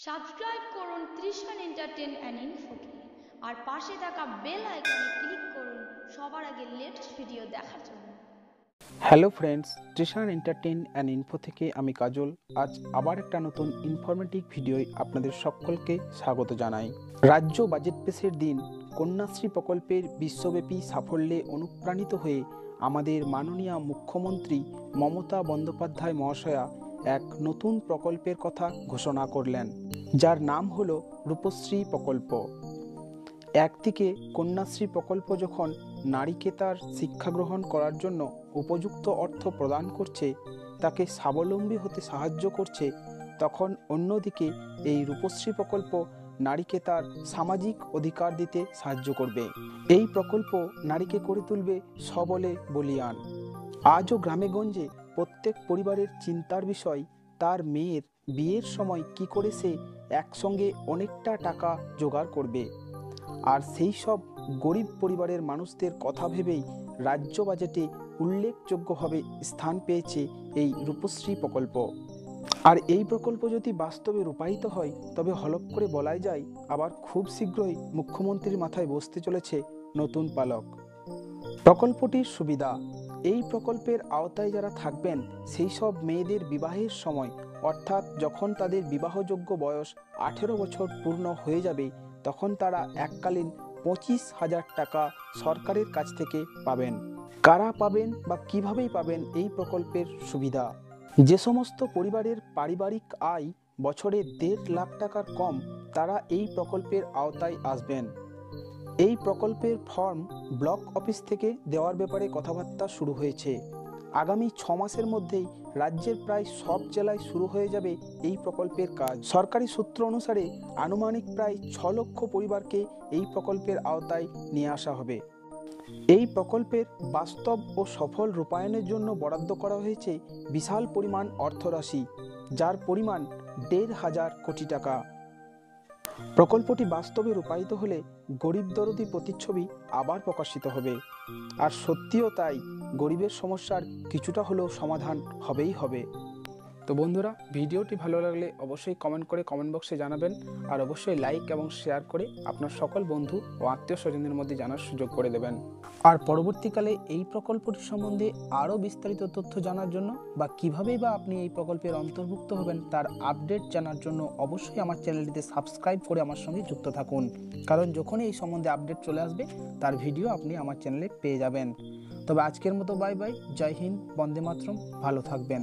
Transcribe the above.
Subscribe করুন Trishan entertain and ইনফোকে আর পাশে থাকা বেল আইকনে ক্লিক করুন সবার আগে লেটেস্ট ভিডিও দেখার জন্য। Hello friends, Trishan entertain and info থেকে আমি কাজল। আজ আবার একটা নতুন ইনফরমেটিভ ভিডিওয় আপনাদের সকলকে স্বাগত জানাই। রাজ্য বাজেট পেশের দিন কন্যাশ্রী প্রকল্পের বিশ্বব্যাপী সাফল্যে অনুপ্রাণিত হয়ে আমাদের মাননীয় মুখ্যমন্ত্রী মমতা বন্দ্যোপাধ্যায় মহাশয়া এক নতুন প্রকল্পের কথা ঘোষণা করলেন, যার নাম হলো রূপশ্রী প্রকল্প। একদিকে কন্যাশ্রী প্রকল্প যখন নারীকে তার শিক্ষা গ্রহণ করার জন্য উপযুক্ত অর্থ প্রদান করছে, তাকে স্বাবলম্বী হতে সাহায্য করছে, তখন অন্যদিকে এই রূপশ্রী প্রকল্প নারীকে তার সামাজিক অধিকার দিতে সাহায্য করবে। এই প্রকল্প নারীকে করে তুলবে সবলে বলীয়ান। আজও গ্রামেগঞ্জে প্রত্যেক পরিবারের চিন্তার বিষয় তার মেয়ের বিয়ের সময় কি করে সে একসঙ্গে অনেকটা টাকা জোগাড় করবে। আর সেই সব গরিব পরিবারের মানুষদের কথা ভেবেই রাজ্য বাজেটে উল্লেখযোগ্যভাবে স্থান পেয়েছে এই রূপশ্রী প্রকল্প। আর এই প্রকল্প যদি বাস্তবে রূপায়িত হয় তবে হলফ করে বলাই যায় আবার খুব শীঘ্রই মুখ্যমন্ত্রীর মাথায় বসতে চলেছে নতুন পালক। প্রকল্পটির সুবিধা: এই প্রকল্পের আওতায় যারা থাকবেন সেই সব মেয়েদের বিবাহের সময়, অর্থাৎ যখন তাদের বিবাহযোগ্য বয়স 18 বছর পূর্ণ হয়ে যাবে, তখন তারা এককালীন 25,000 টাকা সরকারের কাছ থেকে পাবেন। কারা পাবেন বা কিভাবেই পাবেন এই প্রকল্পের সুবিধা? যে সমস্ত পরিবারের পারিবারিক আয় বছরে 1.5 লাখ টাকার কম, তারা এই প্রকল্পের আওতায় আসবেন। এই প্রকল্পের ফর্ম ব্লক অফিস থেকে দেওয়ার ব্যাপারে কথাবার্তা শুরু হয়েছে। আগামী 6 মাসের মধ্যেই রাজ্যের প্রায় সব জেলায় শুরু হয়ে যাবে এই প্রকল্পের কাজ। সরকারি সূত্র অনুসারে আনুমানিক প্রায় 6 লক্ষ পরিবারকে এই প্রকল্পের আওতায় নিয়ে আসা হবে। এই প্রকল্পের বাস্তব ও সফল রূপায়ণের জন্য বরাদ্দ করা হয়েছে বিশাল পরিমাণ অর্থরাশি, যার পরিমাণ 1,500 কোটি টাকা। প্রকল্পটি বাস্তবে রূপায়িত হলে গরিব দরদি প্রতিচ্ছবি আবার প্রকাশিত হবে। আর সত্যিও তাই, গরিবের সমস্যার কিছুটা হলেও সমাধান হবেই হবে। তো বন্ধুরা, ভিডিওটি ভালো লাগলে অবশ্যই কমেন্ট করে কমেন্ট বক্সে জানাবেন, আর অবশ্যই লাইক এবং শেয়ার করে আপনার সকল বন্ধু ও আত্মীয় স্বজনদের মধ্যে জানার সুযোগ করে দেবেন। আর পরবর্তীকালে এই প্রকল্পটি সম্বন্ধে আরও বিস্তারিত তথ্য জানার জন্য বা কীভাবেই বা আপনি এই প্রকল্পের অন্তর্ভুক্ত হবেন তার আপডেট জানার জন্য অবশ্যই আমার চ্যানেলটিতে সাবস্ক্রাইব করে আমার সঙ্গে যুক্ত থাকুন, কারণ যখনই এই সম্বন্ধে আপডেট চলে আসবে তার ভিডিও আপনি আমার চ্যানেলে পেয়ে যাবেন। তবে আজকের মতো বাই বাই, জয় হিন্দ, বন্দে মাতরম, ভালো থাকবেন।